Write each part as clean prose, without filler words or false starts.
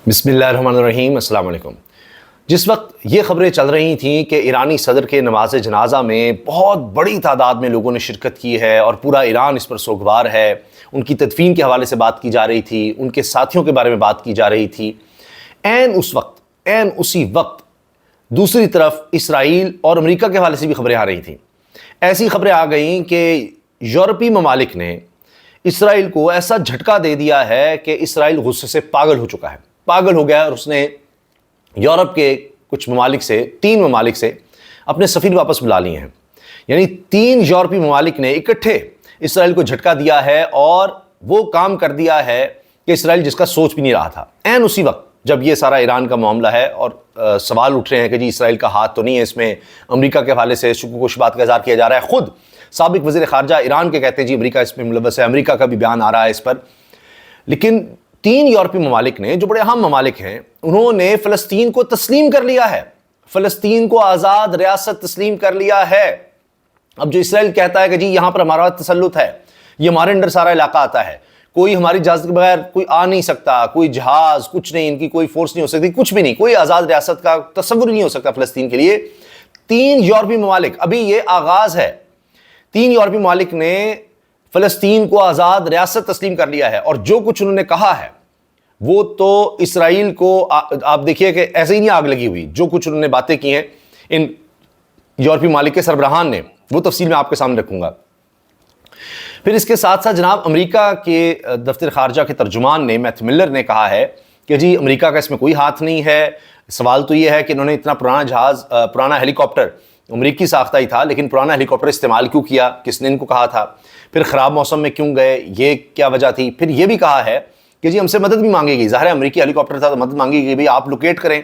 بسم اللہ الرحمن الرحیم۔ السلام علیکم۔ جس وقت یہ خبریں چل رہی تھیں کہ ایرانی صدر کے نماز جنازہ میں بہت بڑی تعداد میں لوگوں نے شرکت کی ہے اور پورا ایران اس پر سوگوار ہے، ان کی تدفین کے حوالے سے بات کی جا رہی تھی، ان کے ساتھیوں کے بارے میں بات کی جا رہی تھی، اسی وقت دوسری طرف اسرائیل اور امریکہ کے حوالے سے بھی خبریں آ رہی تھیں۔ ایسی خبریں آ گئیں کہ یورپی ممالک نے اسرائیل کو ایسا جھٹکا دے دیا ہے کہ اسرائیل غصے سے پاگل ہو چکا ہے، پاگل ہو گیا، اور اس نے یورپ کے کچھ ممالک سے، 3 ممالک سے اپنے سفیر واپس بلا لیے ہیں۔ یعنی 3 یورپی ممالک نے اکٹھے اسرائیل کو جھٹکا دیا ہے اور وہ کام کر دیا ہے کہ اسرائیل جس کا سوچ بھی نہیں رہا تھا۔ اسی وقت جب یہ سارا ایران کا معاملہ ہے اور سوال اٹھ رہے ہیں کہ جی اسرائیل کا ہاتھ تو نہیں ہے اس میں، امریکہ کے حوالے سے شکوک و شبہات کا اظہار کیا جا رہا ہے، خود سابق وزیر خارجہ ایران کے کہتے ہیں جی امریکہ اس میں ملوث ہے، امریکہ کا بھی بیان آ رہا ہے اس پر۔ لیکن 3 یورپی ممالک نے، جو بڑے اہم ممالک ہیں، انہوں نے فلسطین کو تسلیم کر لیا ہے، فلسطین کو آزاد ریاست تسلیم کر لیا ہے۔ اب جو اسرائیل کہتا ہے کہ جی یہاں پر ہمارا تسلط ہے، یہ ہمارے انڈر سارا علاقہ آتا ہے، کوئی ہماری اجازت کے بغیر کوئی آ نہیں سکتا، کوئی جہاز، کچھ نہیں، ان کی کوئی فورس نہیں ہو سکتی، کچھ بھی نہیں، کوئی آزاد ریاست کا تصور نہیں ہو سکتا فلسطین کے لیے۔ 3 یورپی ممالک، ابھی یہ آغاز ہے، 3 یورپی ممالک نے فلسطین کو آزاد ریاست تسلیم کر لیا ہے، اور جو کچھ انہوں نے کہا ہے وہ تو اسرائیل کو، آپ دیکھیے کہ ایسے ہی نہیں آگ لگی ہوئی، جو کچھ انہوں نے باتیں کی ہیں ان یورپی ممالک کے سربراہان نے، وہ تفصیل میں آپ کے سامنے رکھوں گا۔ پھر اس کے ساتھ ساتھ جناب امریکہ کے دفتر خارجہ کے ترجمان نے، میتھیو ملر نے کہا ہے کہ جی امریکہ کا اس میں کوئی ہاتھ نہیں ہے۔ سوال تو یہ ہے کہ انہوں نے اتنا پرانا ہیلی کاپٹر، امریکی ساختہ ہی تھا لیکن پرانا ہیلی کاپٹر استعمال کیوں کیا، کس نے ان کو کہا تھا، پھر خراب موسم میں کیوں گئے، یہ کیا وجہ تھی۔ پھر یہ بھی کہا ہے کہ جی ہم سے مدد بھی مانگی گئی، ظاہر ہے امریکی ہیلی کاپٹر تھا تو مدد مانگی گئی، بھئی آپ لوکیٹ کریں،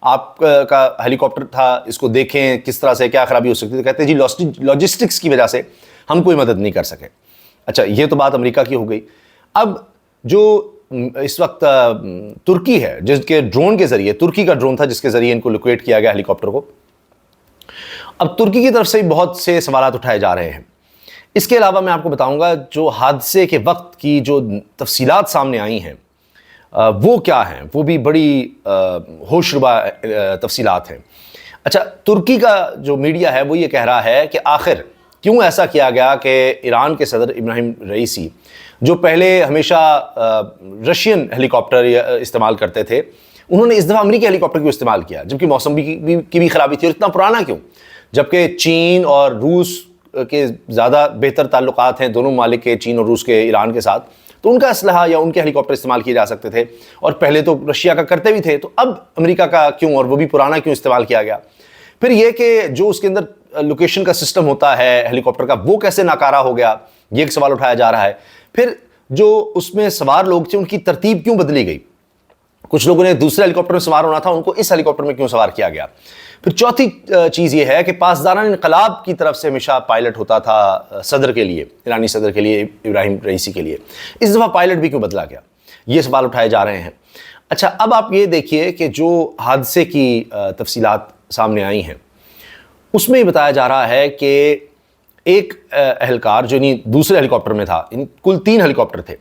آپ کا ہیلی کاپٹر تھا، اس کو دیکھیں کس طرح سے کیا خرابی ہو سکتی ہے۔ تو کہتے ہیں جی لاجسٹکس کی وجہ سے ہم کوئی مدد نہیں کر سکے۔ اچھا، یہ تو بات امریکہ کی ہو گئی۔ اب جو اس وقت ترکی ہے، جس کے ڈرون کے ذریعے، ترکی کا ڈرون تھا جس کے ذریعے ان کو لوکیٹ کیا گیا ہیلی کاپٹر کو، اب ترکی کی طرف سے بہت سے سوالات اٹھائے جا رہے ہیں۔ اس کے علاوہ میں آپ کو بتاؤں گا جو حادثے کے وقت کی جو تفصیلات سامنے آئی ہیں وہ کیا ہیں، وہ بھی بڑی ہوش ربا تفصیلات ہیں۔ اچھا، ترکی کا جو میڈیا ہے وہ یہ کہہ رہا ہے کہ آخر کیوں ایسا کیا گیا کہ ایران کے صدر ابراہیم رئیسی، جو پہلے ہمیشہ رشین ہیلی کاپٹر استعمال کرتے تھے، انہوں نے اس دفعہ امریکی ہیلی کاپٹر کیوں استعمال کیا، جبکہ موسم کی بھی خرابی تھی، اور اتنا پرانا کیوں، جبکہ چین اور روس کے زیادہ بہتر تعلقات ہیں دونوں ممالک کے، چین اور روس کے ایران کے ساتھ، تو ان کا اسلحہ یا ان کے ہیلی کاپٹر استعمال کیے جا سکتے تھے، اور پہلے تو رشیا کا کرتے بھی تھے، تو اب امریکہ کا کیوں، اور وہ بھی پرانا کیوں استعمال کیا گیا۔ پھر یہ کہ جو اس کے اندر لوکیشن کا سسٹم ہوتا ہے ہیلی کاپٹر کا، وہ کیسے ناکارہ ہو گیا، یہ ایک سوال اٹھایا جا رہا ہے۔ پھر جو اس میں سوار لوگ تھے ان کی ترتیب کیوں بدلی گئی، کچھ لوگوں نے دوسرے ہیلی کاپٹر میں سوار ہونا تھا، ان کو اس ہیلی کاپٹر میں کیوں سوار کیا گیا۔ پھر چوتھی چیز یہ ہے کہ پاسداران انقلاب کی طرف سے ہمیشہ پائلٹ ہوتا تھا صدر کے لیے، ایرانی صدر کے لیے، ابراہیم رئیسی کے لیے، اس دفعہ پائلٹ بھی کیوں بدلا گیا، یہ سوال اٹھائے جا رہے ہیں۔ اچھا، اب آپ یہ دیکھیے کہ جو حادثے کی تفصیلات سامنے آئی ہیں اس میں یہ بتایا جا رہا ہے کہ ایک اہلکار جو دوسرے ہیلی کاپٹر میں تھا، کل 3 ہیلی کاپٹر تھے،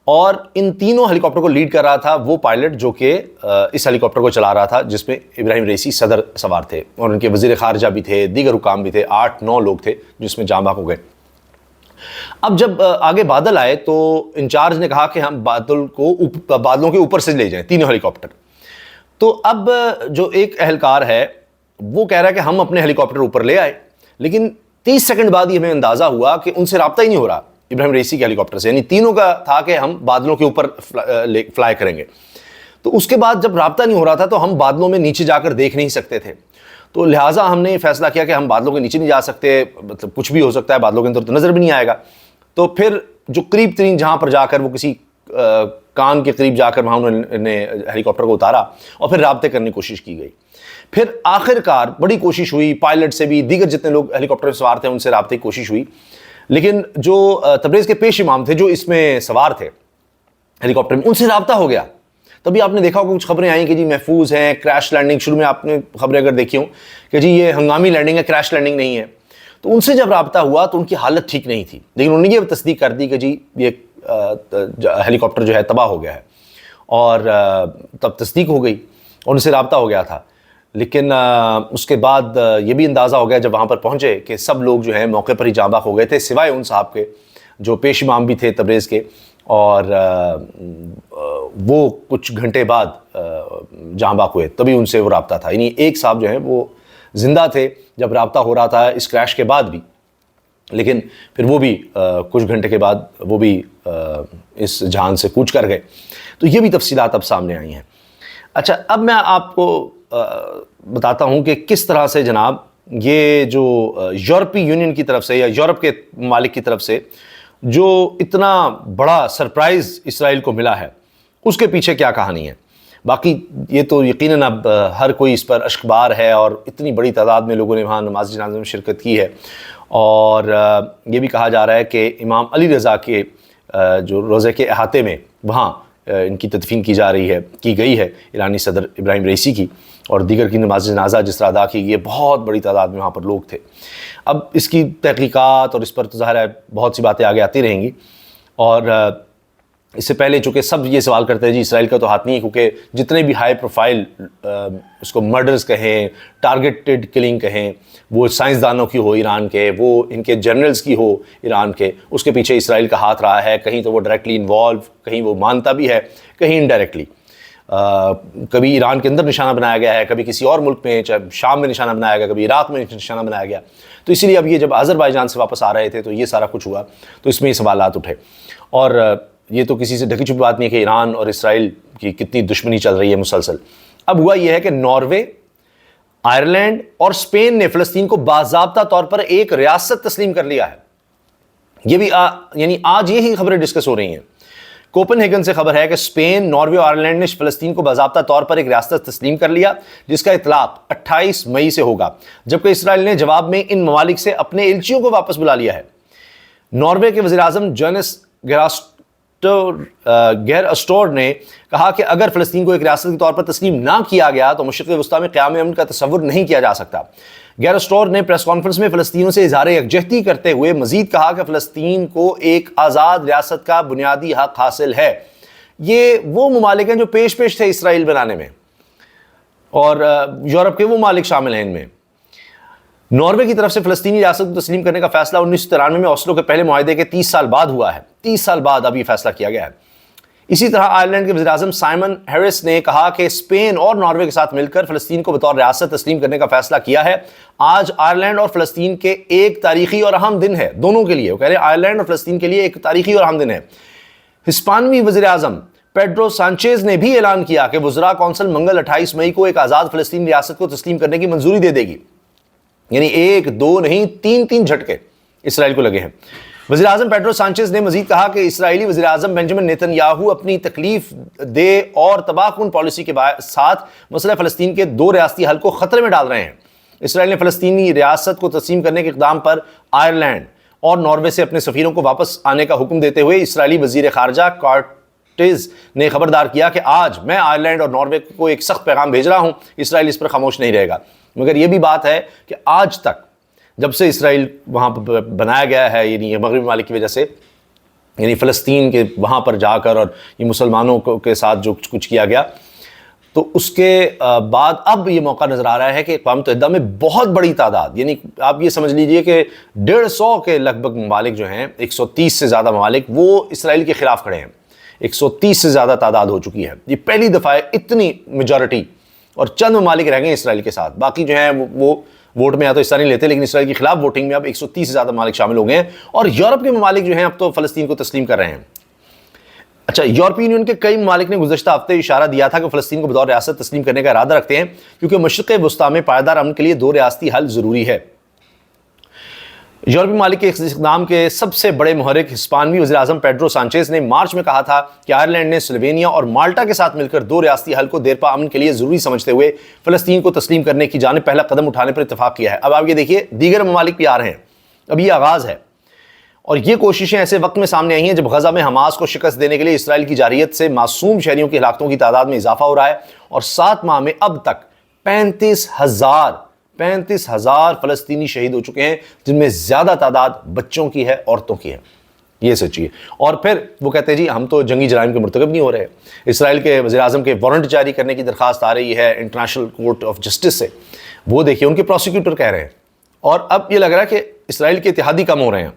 اور ان تینوں ہیلی کاپٹر کو لیڈ کر رہا تھا وہ پائلٹ جو کہ اس ہیلی کاپٹر کو چلا رہا تھا جس میں ابراہیم رئیسی صدر سوار تھے، اور ان کے وزیر خارجہ بھی تھے، دیگر حکام بھی تھے، 8-9 لوگ تھے جس میں جاں بحق ہو گئے۔ اب جب آگے بادل آئے تو انچارج نے کہا کہ ہم بادلوں کے اوپر سے لے جائیں 3 ہیلی کاپٹر۔ تو اب جو ایک اہلکار ہے وہ کہہ رہا ہے کہ ہم اپنے ہیلی کاپٹر اوپر لے آئے، لیکن 30 سیکنڈ بعد یہ ہمیں اندازہ ہوا کہ ان سے رابطہ ہی نہیں ہو رہا ابراہیم رئیسی کے ہیلی کاپٹر سے، یعنی تینوں کا تھا کہ ہم بادلوں کے اوپر فلائی کریں گے۔ تو اس کے بعد جب رابطہ نہیں ہو رہا تھا تو ہم بادلوں میں نیچے جا کر دیکھ نہیں سکتے تھے، تو لہٰذا ہم نے فیصلہ کیا کہ ہم بادلوں کے نیچے نہیں جا سکتے، مطلب کچھ بھی ہو سکتا ہے، بادلوں کے اندر تو نظر بھی نہیں آئے گا۔ تو پھر جو قریب ترین جہاں پر جا کر وہ کسی کان کے قریب جا کر وہاں انہوں نے ہیلی کاپٹر کو اتارا اور پھر رابطے کرنے کی کوشش کی گئی۔ پھر آخر کار بڑی کوشش ہوئی، پائلٹ سے بھی، دیگر جتنے لوگ ہیلی کاپٹر میں سوار تھے ان سے رابطے کی کوشش ہوئی، لیکن جو تبریز کے پیش امام تھے جو اس میں سوار تھے ہیلی کاپٹر میں، ان سے رابطہ ہو گیا۔ تبھی آپ نے دیکھا ہوگا کچھ خبریں آئیں کہ جی محفوظ ہیں، کریش لینڈنگ، شروع میں آپ نے خبریں اگر دیکھی ہوں کہ جی یہ ہنگامی لینڈنگ ہے، کریش لینڈنگ نہیں ہے۔ تو ان سے جب رابطہ ہوا تو ان کی حالت ٹھیک نہیں تھی، لیکن انہوں نے یہ تصدیق کر دی کہ جی یہ ہیلی کاپٹر جو ہے تباہ ہو گیا ہے، اور تب تصدیق ہو گئی اور ان سے رابطہ ہو گیا تھا. لیکن اس کے بعد یہ بھی اندازہ ہو گیا جب وہاں پر پہنچے کہ سب لوگ جو ہیں موقع پر ہی جاں بحق ہو گئے تھے سوائے ان صاحب کے جو پیش امام بھی تھے تبریز کے, اور وہ کچھ گھنٹے بعد جاں بحق ہوئے, تبھی ان سے وہ رابطہ تھا. یعنی ایک صاحب جو ہیں وہ زندہ تھے جب رابطہ ہو رہا تھا اس کریش کے بعد بھی, لیکن پھر وہ بھی کچھ گھنٹے کے بعد وہ بھی اس جہان سے کوچ کر گئے. تو یہ بھی تفصیلات اب سامنے آئی ہیں. اچھا, اب میں آپ کو بتاتا ہوں کہ کس طرح سے جناب یہ جو یورپی یونین کی طرف سے یا یورپ کے ممالک کی طرف سے جو اتنا بڑا سرپرائز اسرائیل کو ملا ہے اس کے پیچھے کیا کہانی ہے. باقی یہ تو یقیناً اب ہر کوئی اس پر اشکبار ہے, اور اتنی بڑی تعداد میں لوگوں نے وہاں نماز جنازہ میں شرکت کی ہے, اور یہ بھی کہا جا رہا ہے کہ امام علی رضا کے جو روضے کے احاطے میں وہاں ان کی تدفین کی گئی ہے ایرانی صدر ابراہیم رئیسی کی, اور دیگر کی نماز جنازہ جس طرح ادا کی گئی ہے, بہت بڑی تعداد میں وہاں پر لوگ تھے. اب اس کی تحقیقات اور اس پر تو ظاہر ہے بہت سی باتیں آگے آتی رہیں گی, اور اس سے پہلے چونکہ سب یہ سوال کرتے ہیں جی اسرائیل کا تو ہاتھ نہیں ہے, کیونکہ جتنے بھی ہائی پروفائل اس کو مرڈرز کہیں, ٹارگیٹڈ کلنگ کہیں, وہ سائنسدانوں کی ہو ایران کے, وہ ان کے جنرلز کی ہو ایران کے, اس کے پیچھے اسرائیل کا ہاتھ رہا ہے. کہیں تو وہ ڈائریکٹلی انوالو, کہیں وہ مانتا بھی ہے, کہیں انڈائریکٹلی. کبھی ایران کے اندر نشانہ بنایا گیا ہے, کبھی کسی اور ملک میں, چاہے شام میں نشانہ بنایا گیا, کبھی عراق میں نشانہ بنایا گیا. تو اسی لیے اب یہ جب آذربائیجان سے واپس آ رہے تھے تو یہ سارا کچھ ہوا, تو اس میں یہ سوالات اٹھے. اور یہ تو کسی سے ڈھکی چھپی بات نہیں ہے کہ ایران اور اسرائیل کی کتنی دشمنی چل رہی ہے مسلسل. اب ہوا یہ ہے کہ ناروے, آئرلینڈ اور اسپین نے فلسطین کو باضابطہ طور پر ایک ریاست تسلیم کر لیا ہے. یہ بھی یعنی آج یہی خبریں ڈسکس ہو رہی ہیں. کوپن ہیگن سے خبر ہے کہ اسپین, ناروے اور آئرلینڈ نے فلسطین کو باضابطہ طور پر ایک ریاست تسلیم کر لیا, جس کا اطلاق 28 مئی سے ہوگا, جبکہ اسرائیل نے جواب میں ان ممالک سے اپنے ایلچیوں کو واپس بلا لیا ہے. ناروے کے وزیر اعظم جونس گیر اسٹور نے کہا کہ اگر فلسطین کو ایک ریاست کے طور پر تسلیم نہ کیا گیا تو مشرق وسطیٰ میں قیام امن کا تصور نہیں کیا جا سکتا. گیر اسٹور نے پریس کانفرنس میں فلسطینیوں سے اظہار یکجہتی کرتے ہوئے مزید کہا کہ فلسطین کو ایک آزاد ریاست کا بنیادی حق حاصل ہے. یہ وہ ممالک ہیں جو پیش تھے اسرائیل بنانے میں, اور یورپ کے وہ ممالک شامل ہیں ان میں. ناروے کی طرف سے فلسطینی ریاست کو تسلیم کرنے کا فیصلہ 1993 میں اوسلو کے پہلے معاہدے کے 30 سال بعد ہوا ہے. 30 سال بعد اب یہ فیصلہ کیا گیا ہے. اسی طرح آئرلینڈ کے وزیر اعظم سائمن ہیرس نے کہا کہ اسپین اور ناروے کے ساتھ مل کر فلسطین کو بطور ریاست تسلیم کرنے کا فیصلہ کیا ہے. آج آئرلینڈ اور فلسطین کے ایک تاریخی اور اہم دن ہے دونوں کے لیے. وہ کہہ رہے ہیں آئرلینڈ اور فلسطین کے لیے ایک تاریخی اور اہم دن ہے. ہسپانوی وزیر اعظم پیڈرو سانچیز نے بھی اعلان کیا کہ وزراء کونسل منگل 28 مئی کو ایک آزاد فلسطین ریاست کو تسلیم کرنے کی منظوری دے دے گی. یعنی ایک دو نہیں تین جھٹکے اسرائیل کو لگے ہیں. وزیر اعظم پیڈرو سانچیز نے مزید کہا کہ اسرائیلی وزیر اعظم بنجامن نیتن یاہو اپنی تکلیف دہ اور تباہ کن پالیسی کے ساتھ مسئلہ فلسطین کے 2 ریاستی حل کو خطرے میں ڈال رہے ہیں. اسرائیل نے فلسطینی ریاست کو تسلیم کرنے کے اقدام پر آئرلینڈ اور ناروے سے اپنے سفیروں کو واپس آنے کا حکم دیتے ہوئے اسرائیلی وزیر خارجہ کارٹز نے خبردار کیا کہ آج میں آئرلینڈ اور ناروے کو ایک سخت پیغام بھیج رہا ہوں. اسرائیل اس پر خاموش نہیں رہے گا. مگر یہ بھی بات ہے کہ آج تک جب سے اسرائیل وہاں پر بنایا گیا ہے, یعنی مغربی ممالک کی وجہ سے, یعنی فلسطین کے وہاں پر جا کر اور یہ مسلمانوں کے ساتھ جو کچھ کیا گیا, تو اس کے بعد اب یہ موقع نظر آ رہا ہے کہ اقوام متحدہ میں بہت بڑی تعداد, یعنی آپ یہ سمجھ لیجئے کہ 150 کے لگ بھگ ممالک جو ہیں, 130 سے زیادہ ممالک, وہ اسرائیل کے خلاف کھڑے ہیں. 130 سے زیادہ تعداد ہو چکی ہے. یہ پہلی دفعہ ہے اتنی میجورٹی, اور چند ممالک رہ گئے اسرائیل کے ساتھ. باقی جو ہیں وہ ووٹ میں یا تو حصہ نہیں لیتے, لیکن اسرائیل کے خلاف ووٹنگ میں اب 130 سے زیادہ ممالک شامل ہو گئے ہیں. اور یورپ کے ممالک جو ہیں اب تو فلسطین کو تسلیم کر رہے ہیں. اچھا, یورپی یونین کے کئی ممالک نے گزشتہ ہفتے اشارہ دیا تھا کہ فلسطین کو بطور ریاست تسلیم کرنے کا ارادہ رکھتے ہیں, کیونکہ مشرق وسطیٰ میں پائیدار امن کے لیے 2 ریاستی حل ضروری ہے. یورپی ممالک کے اقدام کے سب سے بڑے محرک ہسپانوی وزیر اعظم پیڈرو سانچیز نے مارچ میں کہا تھا کہ آئرلینڈ نے سلوینیا اور مالٹا کے ساتھ مل کر 2 ریاستی حل کو دیرپا امن کے لیے ضروری سمجھتے ہوئے فلسطین کو تسلیم کرنے کی جانب پہلا قدم اٹھانے پر اتفاق کیا ہے. اب آپ یہ دیکھیے دیگر ممالک بھی آ رہے ہیں, اب یہ آغاز ہے. اور یہ کوششیں ایسے وقت میں سامنے آئی ہیں جب غزہ میں حماس کو شکست دینے کے لیے اسرائیل کی جارحیت سے معصوم شہریوں کی ہلاکتوں کی تعداد میں اضافہ ہو رہا ہے, اور 7 ماہ میں اب تک 35,000 فلسطینی شہید ہو چکے ہیں, جن میں زیادہ تعداد بچوں کی ہے, عورتوں کی ہے. یہ سچی ہے. اور پھر وہ کہتے ہیں جی ہم تو جنگی جرائم کے مرتکب نہیں ہو رہے. اسرائیل کے وزیر اعظم کے وارنٹ جاری کرنے کی درخواست آ رہی ہے انٹرنیشنل کورٹ آف جسٹس سے, وہ دیکھیے ان کے پروسیکیوٹر کہہ رہے ہیں. اور اب یہ لگ رہا ہے کہ اسرائیل کے اتحادی کم ہو رہے ہیں,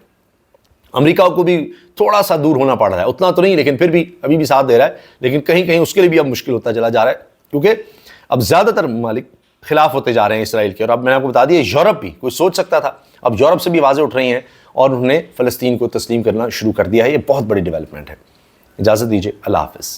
امریکہ کو بھی تھوڑا سا دور ہونا پڑ رہا ہے, اتنا تو نہیں لیکن پھر بھی ابھی بھی ساتھ دے رہا ہے, لیکن کہیں کہیں اس کے لیے بھی اب مشکل ہوتا چلا جا رہا ہے, کیونکہ اب زیادہ تر ممالک خلاف ہوتے جا رہے ہیں اسرائیل کے. اور اب میں نے آپ کو بتا دیا یورپ بھی, کوئی سوچ سکتا تھا, اب یورپ سے بھی آوازیں اٹھ رہی ہیں اور انہوں نے فلسطین کو تسلیم کرنا شروع کر دیا ہے. یہ بہت بڑی ڈیولپمنٹ ہے. اجازت دیجیے, اللہ حافظ.